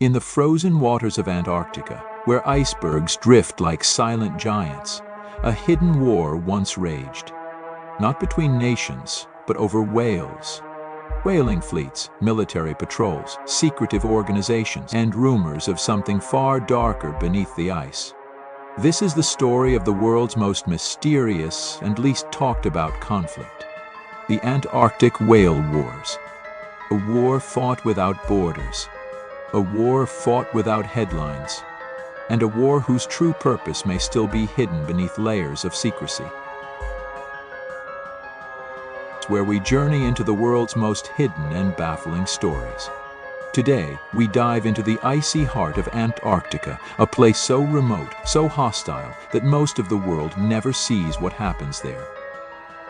In the frozen waters of Antarctica, where icebergs drift like silent giants, a hidden war once raged. Not between nations, but over whales. Whaling fleets, military patrols, secretive organizations, and rumors of something far darker beneath the ice. This is the story of the world's most mysterious and least talked about conflict. The Antarctic Whale Wars. A war fought without borders. A war fought without headlines. And a war whose true purpose may still be hidden beneath layers of secrecy. Where we journey into the world's most hidden and baffling stories. Today, we dive into the icy heart of Antarctica, a place so remote, so hostile, that most of the world never sees what happens there.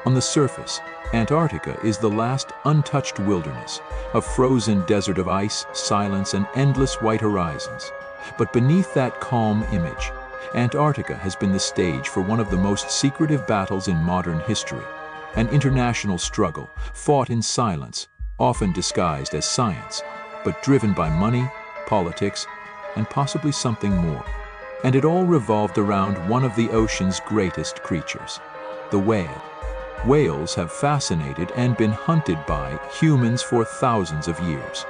On the surface, Antarctica is the last untouched wilderness, a frozen desert of ice, silence, and endless white horizons. But beneath that calm image, Antarctica has been the stage for one of the most secretive battles in modern history. An international struggle, fought in silence, often disguised as science, but driven by money, politics, and possibly something more. And it all revolved around one of the ocean's greatest creatures, the whale. Whales have fascinated and been hunted by humans for thousands of years.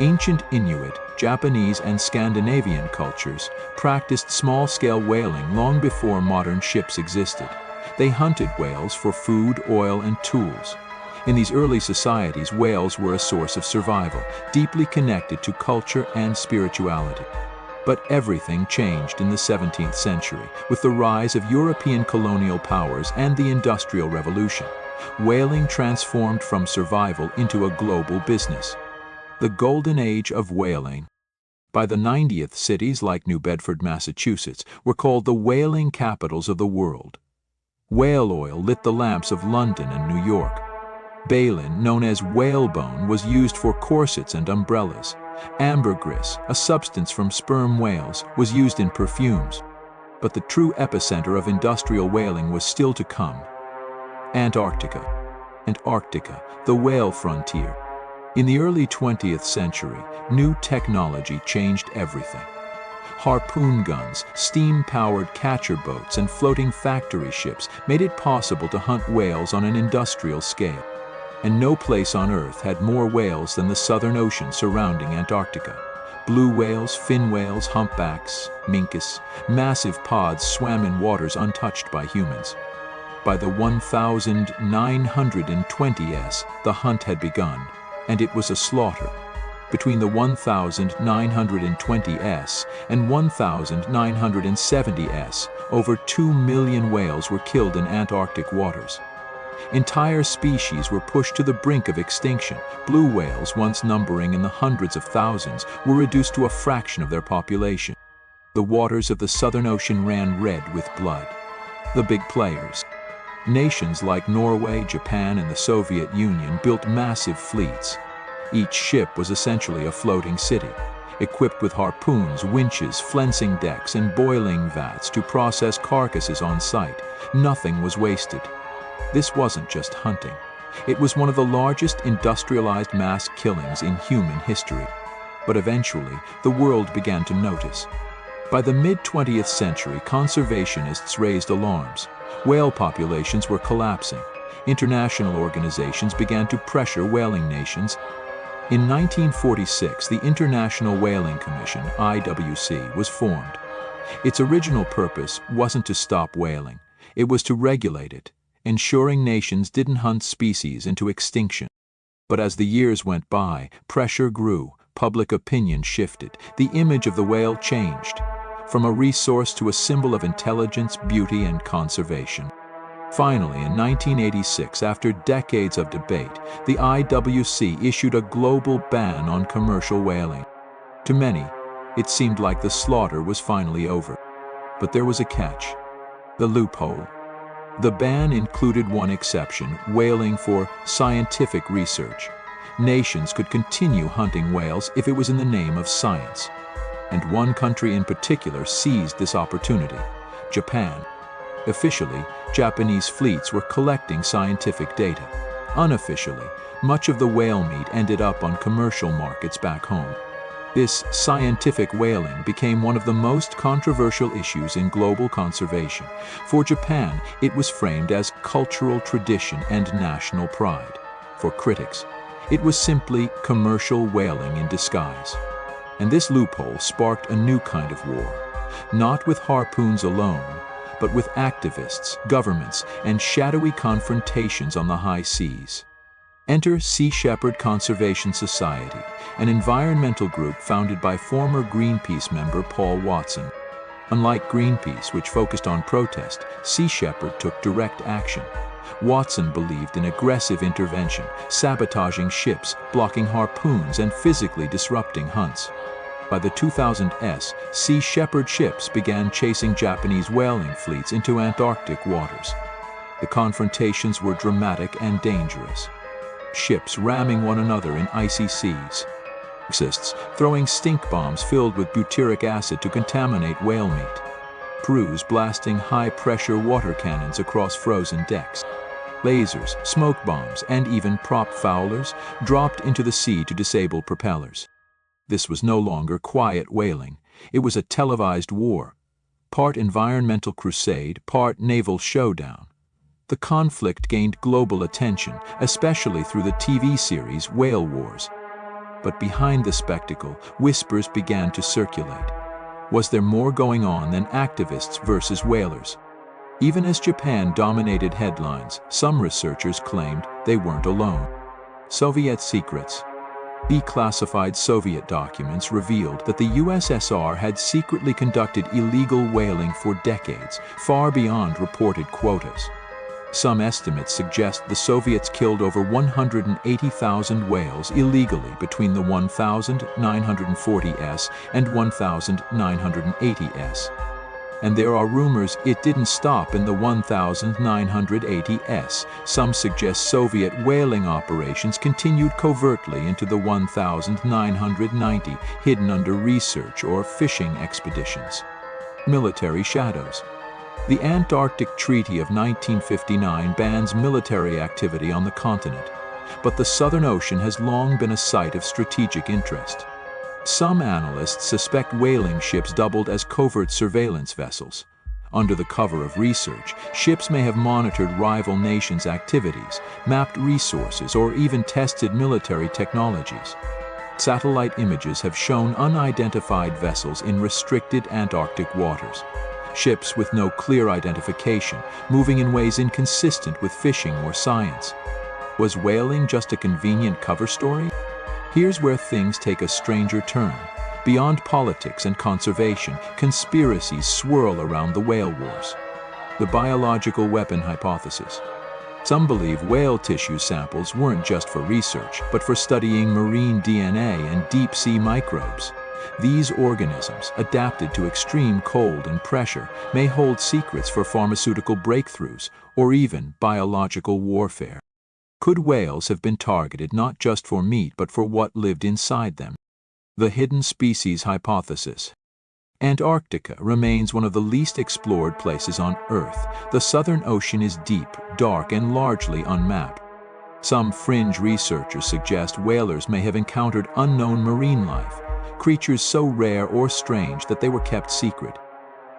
Ancient Inuit, Japanese, and Scandinavian cultures practiced small-scale whaling long before modern ships existed. They hunted whales for food, oil, and tools. In these early societies, whales were a source of survival, deeply connected to culture and spirituality. But everything changed in the 17th century, with the rise of European colonial powers and the Industrial Revolution. Whaling transformed from survival into a global business. The golden age of whaling. By the 90th, cities like New Bedford, Massachusetts, were called the whaling capitals of the world. Whale oil lit the lamps of London and New York. Baleen, known as whalebone, was used for corsets and umbrellas. Ambergris, a substance from sperm whales, was used in perfumes. But the true epicenter of industrial whaling was still to come. Antarctica. Antarctica, the whale frontier. In the early 20th century, new technology changed everything. Harpoon guns, steam-powered catcher boats, and floating factory ships made it possible to hunt whales on an industrial scale. And no place on Earth had more whales than the Southern Ocean surrounding Antarctica. Blue whales, fin whales, humpbacks, minkus, massive pods swam in waters untouched by humans. By the 1920s, the hunt had begun, and it was a slaughter. Between the 1920s and 1970s, over 2 million whales were killed in Antarctic waters. Entire species were pushed to the brink of extinction. Blue whales, once numbering in the hundreds of thousands, were reduced to a fraction of their population. The waters of the Southern Ocean ran red with blood. The big players. Nations like Norway, Japan, and the Soviet Union built massive fleets. Each ship was essentially a floating city, equipped with harpoons, winches, flensing decks, and boiling vats to process carcasses on site. Nothing was wasted. This wasn't just hunting. It was one of the largest industrialized mass killings in human history. But eventually, the world began to notice. By the mid-20th century, conservationists raised alarms. Whale populations were collapsing. International organizations began to pressure whaling nations. In 1946, the International Whaling Commission, IWC, was formed. Its original purpose wasn't to stop whaling. It was to regulate it, ensuring nations didn't hunt species into extinction. But as the years went by, pressure grew, public opinion shifted, the image of the whale changed, from a resource to a symbol of intelligence, beauty, and conservation. Finally, in 1986, after decades of debate, the IWC issued a global ban on commercial whaling. To many, it seemed like the slaughter was finally over. But there was a catch: the loophole. The ban included one exception: whaling for scientific research. Nations could continue hunting whales if it was in the name of science. And one country in particular seized this opportunity: Japan. Officially, Japanese fleets were collecting scientific data. Unofficially, much of the whale meat ended up on commercial markets back home. This scientific whaling became one of the most controversial issues in global conservation. For Japan, it was framed as cultural tradition and national pride. For critics, it was simply commercial whaling in disguise. And this loophole sparked a new kind of war, not with harpoons alone, but with activists, governments, and shadowy confrontations on the high seas. Enter Sea Shepherd Conservation Society, an environmental group founded by former Greenpeace member Paul Watson. Unlike Greenpeace, which focused on protest, Sea Shepherd took direct action. Watson believed in aggressive intervention, sabotaging ships, blocking harpoons, and physically disrupting hunts. By the 2000s, Sea Shepherd ships began chasing Japanese whaling fleets into Antarctic waters. The confrontations were dramatic and dangerous. Ships ramming one another in icy seas. Throwing stink bombs filled with butyric acid to contaminate whale meat. Crews blasting high-pressure water cannons across frozen decks. Lasers, smoke bombs, and even prop fowlers dropped into the sea to disable propellers. This was no longer quiet whaling. It was a televised war. Part environmental crusade, part naval showdown. The conflict gained global attention, especially through the TV series Whale Wars. But behind the spectacle, whispers began to circulate. Was there more going on than activists versus whalers? Even as Japan dominated headlines, some researchers claimed they weren't alone. Soviet secrets. Declassified Soviet documents revealed that the USSR had secretly conducted illegal whaling for decades, far beyond reported quotas. Some estimates suggest the Soviets killed over 180,000 whales illegally between the 1940s and 1980s. And there are rumors it didn't stop in the 1980s. Some suggest Soviet whaling operations continued covertly into the 1990, hidden under research or fishing expeditions. Military shadows. The Antarctic Treaty of 1959 bans military activity on the continent, but the Southern Ocean has long been a site of strategic interest. Some analysts suspect whaling ships doubled as covert surveillance vessels. Under the cover of research, ships may have monitored rival nations' activities, mapped resources, or even tested military technologies. Satellite images have shown unidentified vessels in restricted Antarctic waters. Ships with no clear identification, moving in ways inconsistent with fishing or science. Was whaling just a convenient cover story? Here's where things take a stranger turn. Beyond politics and conservation, conspiracies swirl around the whale wars. The biological weapon hypothesis. Some believe whale tissue samples weren't just for research, but for studying marine DNA and deep-sea microbes. These organisms, adapted to extreme cold and pressure, may hold secrets for pharmaceutical breakthroughs or even biological warfare. Could whales have been targeted not just for meat but for what lived inside them? The hidden species hypothesis. Antarctica remains one of the least explored places on Earth. The Southern Ocean is deep, dark, and largely unmapped. Some fringe researchers suggest whalers may have encountered unknown marine life, creatures so rare or strange that they were kept secret.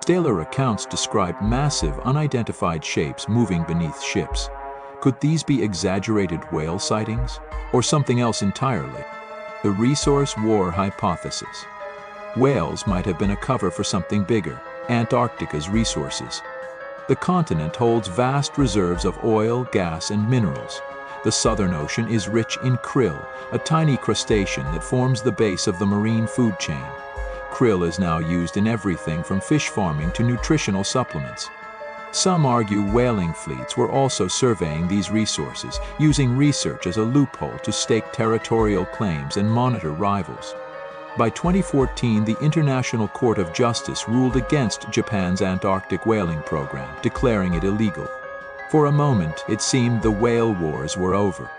Sailor accounts describe massive, unidentified shapes moving beneath ships. Could these be exaggerated whale sightings? Or something else entirely? The resource war hypothesis. Whales might have been a cover for something bigger, Antarctica's resources. The continent holds vast reserves of oil, gas, and minerals. The Southern Ocean is rich in krill, a tiny crustacean that forms the base of the marine food chain. Krill is now used in everything from fish farming to nutritional supplements. Some argue whaling fleets were also surveying these resources, using research as a loophole to stake territorial claims and monitor rivals. By 2014, the International Court of Justice ruled against Japan's Antarctic whaling program, declaring it illegal. For a moment, it seemed the whale wars were over.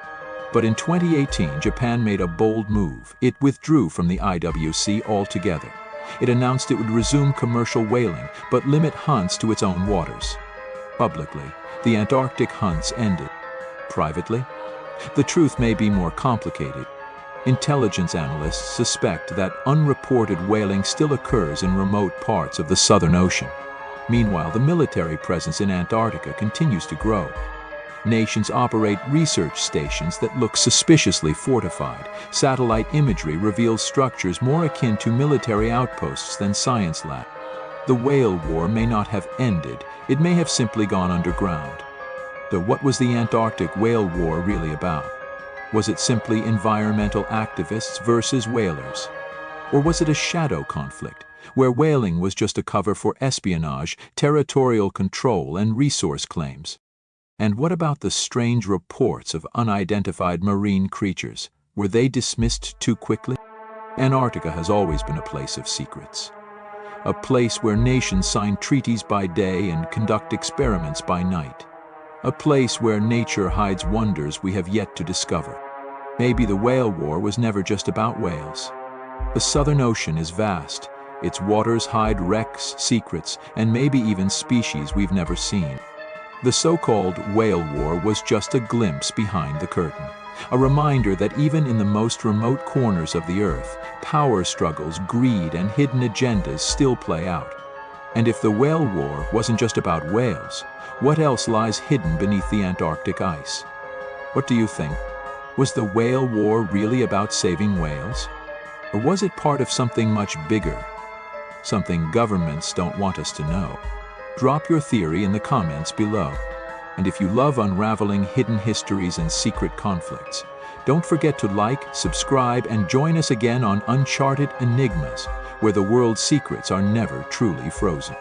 But in 2018, Japan made a bold move. It withdrew from the IWC altogether. It announced it would resume commercial whaling, but limit hunts to its own waters. Publicly, the Antarctic hunts ended. Privately, the truth may be more complicated. Intelligence analysts suspect that unreported whaling still occurs in remote parts of the Southern Ocean. Meanwhile, the military presence in Antarctica continues to grow. Nations operate research stations that look suspiciously fortified. Satellite imagery reveals structures more akin to military outposts than science labs. The whale war may not have ended, it may have simply gone underground. So what was the Antarctic whale war really about? Was it simply environmental activists versus whalers? Or was it a shadow conflict, where whaling was just a cover for espionage, territorial control, and resource claims? And what about the strange reports of unidentified marine creatures? Were they dismissed too quickly? Antarctica has always been a place of secrets. A place where nations sign treaties by day and conduct experiments by night. A place where nature hides wonders we have yet to discover. Maybe the whale war was never just about whales. The Southern Ocean is vast. Its waters hide wrecks, secrets, and maybe even species we've never seen. The so-called whale war was just a glimpse behind the curtain, a reminder that even in the most remote corners of the Earth, power struggles, greed, and hidden agendas still play out. And if the whale war wasn't just about whales, what else lies hidden beneath the Antarctic ice? What do you think? Was the whale war really about saving whales? Or was it part of something much bigger? Something governments don't want us to know? Drop your theory in the comments below. And if you love unraveling hidden histories and secret conflicts, don't forget to like, subscribe, and join us again on Uncharted Enigmas, where the world's secrets are never truly frozen.